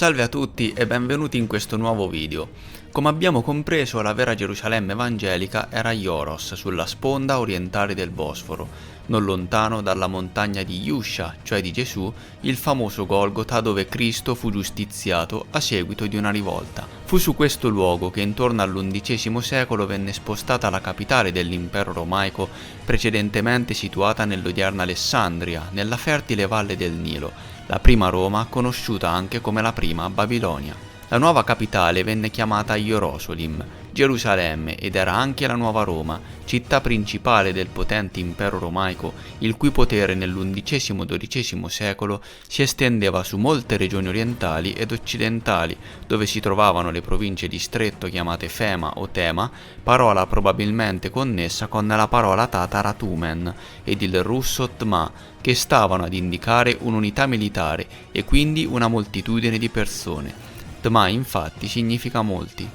Salve a tutti e benvenuti in questo nuovo video. Come abbiamo compreso, la vera Gerusalemme evangelica era Ioros, sulla sponda orientale del Bosforo, non lontano dalla montagna di Iuscia, cioè di Gesù, il famoso Golgota dove Cristo fu giustiziato a seguito di una rivolta. Fu su questo luogo che intorno all'XI secolo venne spostata la capitale dell'impero romaico, precedentemente situata nell'odierna Alessandria, nella fertile valle del Nilo, la prima Roma conosciuta anche come la prima Babilonia. La nuova capitale venne chiamata Ierosolim, Gerusalemme, ed era anche la nuova Roma, città principale del potente impero romaico, il cui potere nell'XI-XII secolo si estendeva su molte regioni orientali ed occidentali, dove si trovavano le province di stretto chiamate Fema o Tema, parola probabilmente connessa con la parola tatara Tumen, ed il russo Tma, che stavano ad indicare un'unità militare e quindi una moltitudine di persone. Tma infatti significa molti.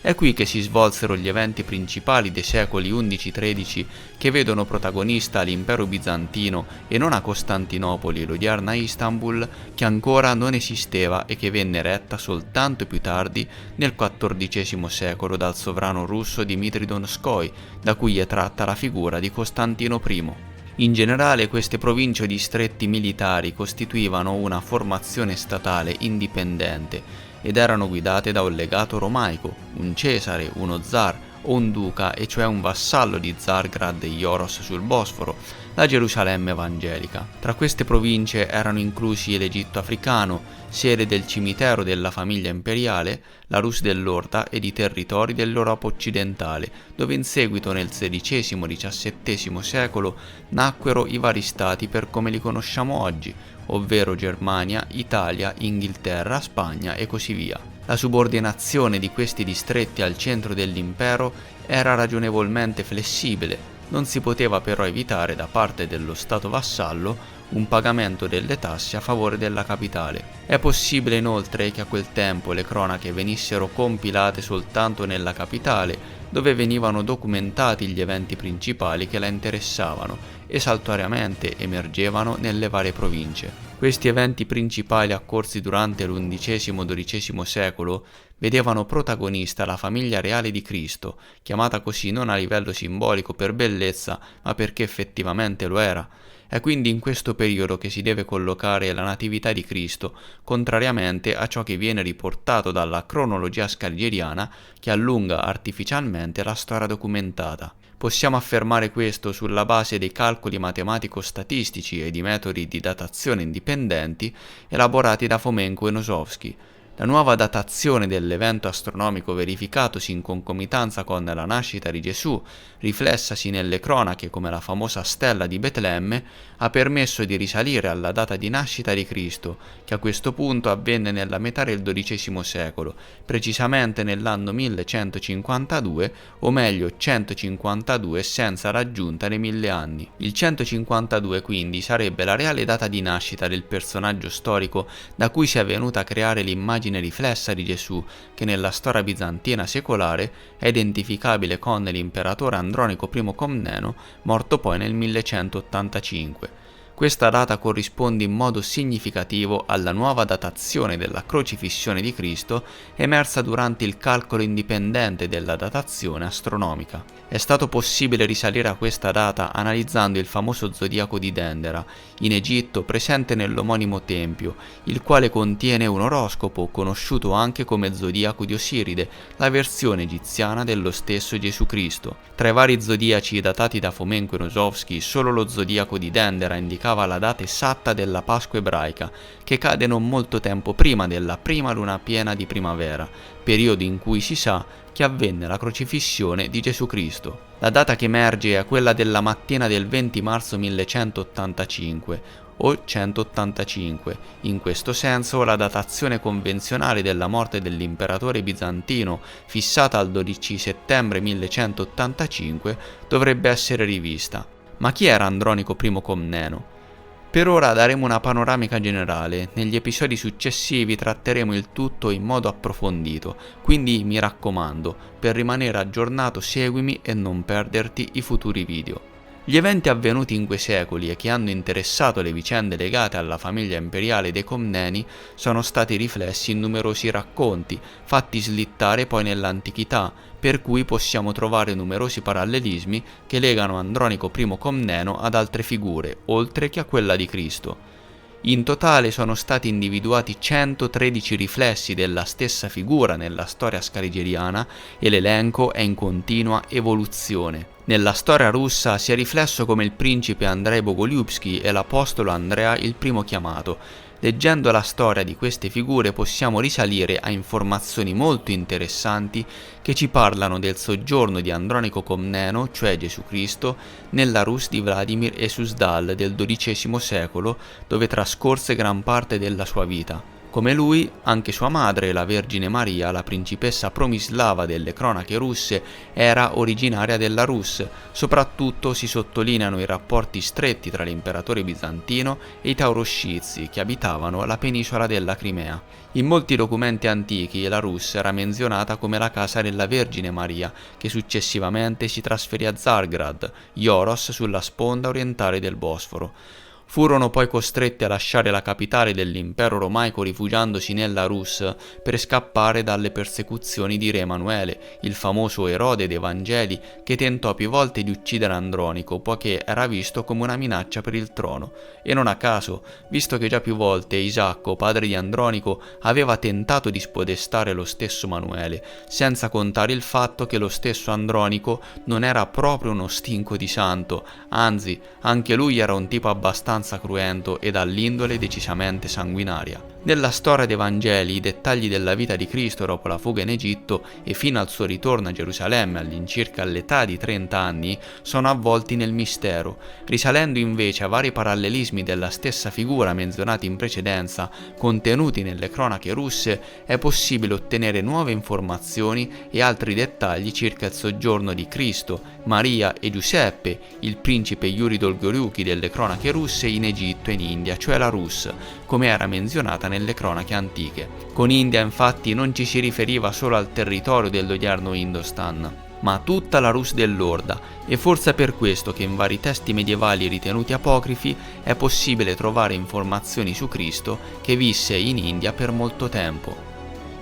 È qui che si svolsero gli eventi principali dei secoli XI-XIII che vedono protagonista l'impero bizantino e non a Costantinopoli, l'odierna Istanbul, che ancora non esisteva e che venne retta soltanto più tardi nel XIV secolo dal sovrano russo Dmitri Donskoj, da cui è tratta la figura di Costantino I. In generale queste province o distretti militari costituivano una formazione statale indipendente ed erano guidate da un legato romaico, un cesare, uno zar o un duca, e cioè un vassallo di Zargrad e Ioros sul Bosforo, la Gerusalemme evangelica. Tra queste province erano inclusi l'Egitto africano, sede del cimitero della famiglia imperiale, la Rus dell'Orda ed i territori dell'Europa occidentale, dove in seguito nel XVI-XVII secolo nacquero i vari stati per come li conosciamo oggi, ovvero Germania, Italia, Inghilterra, Spagna e così via. La subordinazione di questi distretti al centro dell'impero era ragionevolmente flessibile, non si poteva però evitare da parte dello Stato vassallo un pagamento delle tasse a favore della capitale. È possibile inoltre che a quel tempo le cronache venissero compilate soltanto nella capitale, dove venivano documentati gli eventi principali che la interessavano e saltuariamente emergevano nelle varie province. Questi eventi principali accorsi durante l'XI-XII secolo vedevano protagonista la famiglia reale di Cristo, chiamata così non a livello simbolico per bellezza, ma perché effettivamente lo era. È quindi in questo periodo che si deve collocare la Natività di Cristo, contrariamente a ciò che viene riportato dalla cronologia scaligeriana, che allunga artificialmente la storia documentata. Possiamo affermare questo sulla base dei calcoli matematico-statistici e di metodi di datazione indipendenti elaborati da Fomenko e Nosovsky. La nuova datazione dell'evento astronomico verificatosi in concomitanza con la nascita di Gesù, riflessasi nelle cronache come la famosa stella di Betlemme, ha permesso di risalire alla data di nascita di Cristo, che a questo punto avvenne nella metà del XII secolo, precisamente nell'anno 1152, o meglio 152 senza raggiunta nei 1000 anni. Il 152 quindi sarebbe la reale data di nascita del personaggio storico da cui si è venuta a creare l'immagine riflessa di Gesù, che nella storia bizantina secolare è identificabile con l'imperatore Andronico I Comneno, morto poi nel 1185. Questa data corrisponde in modo significativo alla nuova datazione della crocifissione di Cristo emersa durante il calcolo indipendente della datazione astronomica. È stato possibile risalire a questa data analizzando il famoso zodiaco di Dendera, in Egitto presente nell'omonimo tempio, il quale contiene un oroscopo conosciuto anche come zodiaco di Osiride, la versione egiziana dello stesso Gesù Cristo. Tra i vari zodiaci datati da Fomenko e Nosovsky, solo lo zodiaco di Dendera indicava la data esatta della Pasqua ebraica, che cade non molto tempo prima della prima luna piena di primavera, periodo in cui si sa che avvenne la crocifissione di Gesù Cristo. La data che emerge è quella della mattina del 20 marzo 1185 o 185. In questo senso la datazione convenzionale della morte dell'imperatore bizantino, fissata al 12 settembre 1185, dovrebbe essere rivista. Ma chi era Andronico I Comneno? Per ora daremo una panoramica generale, negli episodi successivi tratteremo il tutto in modo approfondito, quindi mi raccomando, per rimanere aggiornato seguimi e non perderti i futuri video. Gli eventi avvenuti in quei secoli e che hanno interessato le vicende legate alla famiglia imperiale dei Comneni sono stati riflessi in numerosi racconti, fatti slittare poi nell'antichità, per cui possiamo trovare numerosi parallelismi che legano Andronico I Comneno ad altre figure, oltre che a quella di Cristo. In totale sono stati individuati 113 riflessi della stessa figura nella storia scarigeriana e l'elenco è in continua evoluzione. Nella storia russa si è riflesso come il principe Andrei Bogolyubsky e l'apostolo Andrea il primo chiamato. Leggendo la storia di queste figure possiamo risalire a informazioni molto interessanti che ci parlano del soggiorno di Andronico Comneno, cioè Gesù Cristo, nella Rus di Vladimir e Suzdal del XII secolo, dove trascorse gran parte della sua vita. Come lui, anche sua madre, la Vergine Maria, la principessa Promislava delle cronache russe, era originaria della Rus. Soprattutto si sottolineano i rapporti stretti tra l'imperatore bizantino e i tauroscizi che abitavano la penisola della Crimea. In molti documenti antichi la Rus era menzionata come la casa della Vergine Maria, che successivamente si trasferì a Zargrad, Ioros, sulla sponda orientale del Bosforo. Furono poi costretti a lasciare la capitale dell'impero romaico rifugiandosi nella Rus per scappare dalle persecuzioni di Re Emanuele, il famoso erode dei Vangeli che tentò più volte di uccidere Andronico poiché era visto come una minaccia per il trono. E non a caso, visto che già più volte Isacco, padre di Andronico, aveva tentato di spodestare lo stesso Emanuele, senza contare il fatto che lo stesso Andronico non era proprio uno stinco di santo, anzi, anche lui era un tipo abbastanza cruento e dall'indole decisamente sanguinaria. Nella storia dei Vangeli i dettagli della vita di Cristo dopo la fuga in Egitto e fino al suo ritorno a Gerusalemme all'incirca all'età di 30 anni sono avvolti nel mistero, risalendo invece a vari parallelismi della stessa figura menzionati in precedenza contenuti nelle cronache russe è possibile ottenere nuove informazioni e altri dettagli circa il soggiorno di Cristo, Maria e Giuseppe, il principe Yuri Dolgoruki delle cronache russe in Egitto e in India, cioè la Rus, come era menzionata nelle cronache antiche. Con India infatti non ci si riferiva solo al territorio dell'odierno Indostan, ma a tutta la Rus dell'Orda, e forse è per questo che in vari testi medievali ritenuti apocrifi è possibile trovare informazioni su Cristo che visse in India per molto tempo.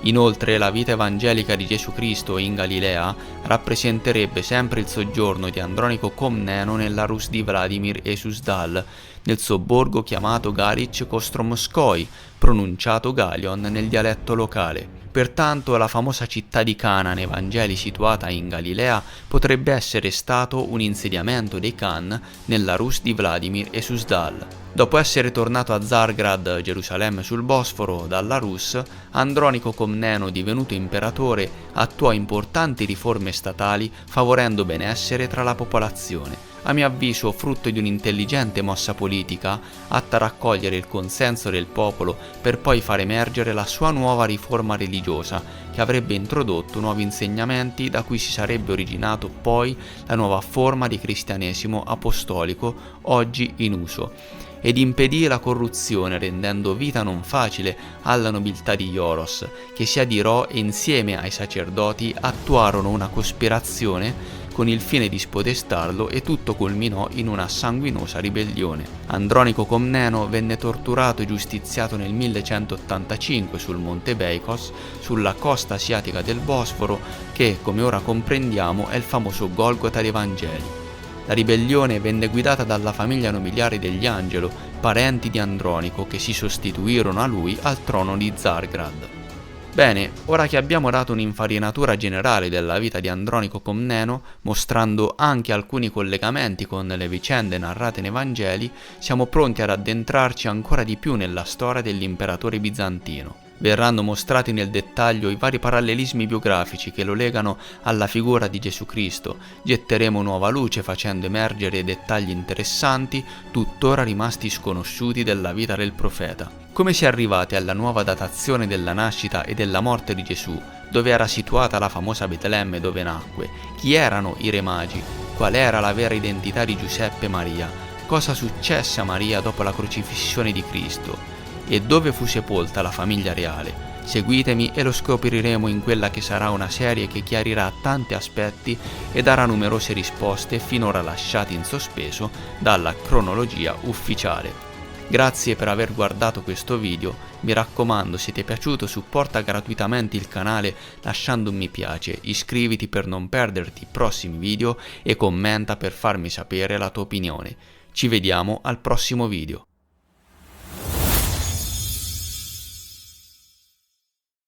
Inoltre la vita evangelica di Gesù Cristo in Galilea rappresenterebbe sempre il soggiorno di Andronico Comneno nella Rus di Vladimir e Suzdal, nel sobborgo chiamato Galic Kostromskoi, pronunciato Galion nel dialetto locale. Pertanto la famosa città di Cana nei Vangeli situata in Galilea potrebbe essere stato un insediamento dei Khan nella Rus di Vladimir e Suzdal. Dopo essere tornato a Zargrad, Gerusalemme sul Bosforo, dalla Rus, Andronico Comneno, divenuto imperatore, attuò importanti riforme statali favorendo benessere tra la popolazione. A mio avviso frutto di un'intelligente mossa politica atta a raccogliere il consenso del popolo per poi far emergere la sua nuova riforma religiosa che avrebbe introdotto nuovi insegnamenti da cui si sarebbe originato poi la nuova forma di cristianesimo apostolico oggi in uso, ed impedì la corruzione rendendo vita non facile alla nobiltà di Ioros, che si adirò e insieme ai sacerdoti attuarono una cospirazione con il fine di spodestarlo e tutto culminò in una sanguinosa ribellione. Andronico Comneno venne torturato e giustiziato nel 1185 sul Monte Beikos, sulla costa asiatica del Bosforo, che, come ora comprendiamo, è il famoso Golgota dei Vangeli. La ribellione venne guidata dalla famiglia nobiliare degli Angelo, parenti di Andronico, che si sostituirono a lui al trono di Zargrad. Bene, ora che abbiamo dato un'infarinatura generale della vita di Andronico Comneno, mostrando anche alcuni collegamenti con le vicende narrate nei Vangeli, siamo pronti ad addentrarci ancora di più nella storia dell'imperatore bizantino. Verranno mostrati nel dettaglio i vari parallelismi biografici che lo legano alla figura di Gesù Cristo. Getteremo nuova luce facendo emergere dettagli interessanti, tuttora rimasti sconosciuti della vita del profeta. Come si è arrivati alla nuova datazione della nascita e della morte di Gesù? Dove era situata la famosa Betlemme dove nacque? Chi erano i re magi? Qual era la vera identità di Giuseppe e Maria? Cosa successe a Maria dopo la crocifissione di Cristo? E dove fu sepolta la famiglia reale? Seguitemi e lo scopriremo in quella che sarà una serie che chiarirà tanti aspetti e darà numerose risposte finora lasciate in sospeso dalla cronologia ufficiale. Grazie per aver guardato questo video, mi raccomando, se ti è piaciuto supporta gratuitamente il canale lasciando un mi piace, iscriviti per non perderti i prossimi video e commenta per farmi sapere la tua opinione. Ci vediamo al prossimo video.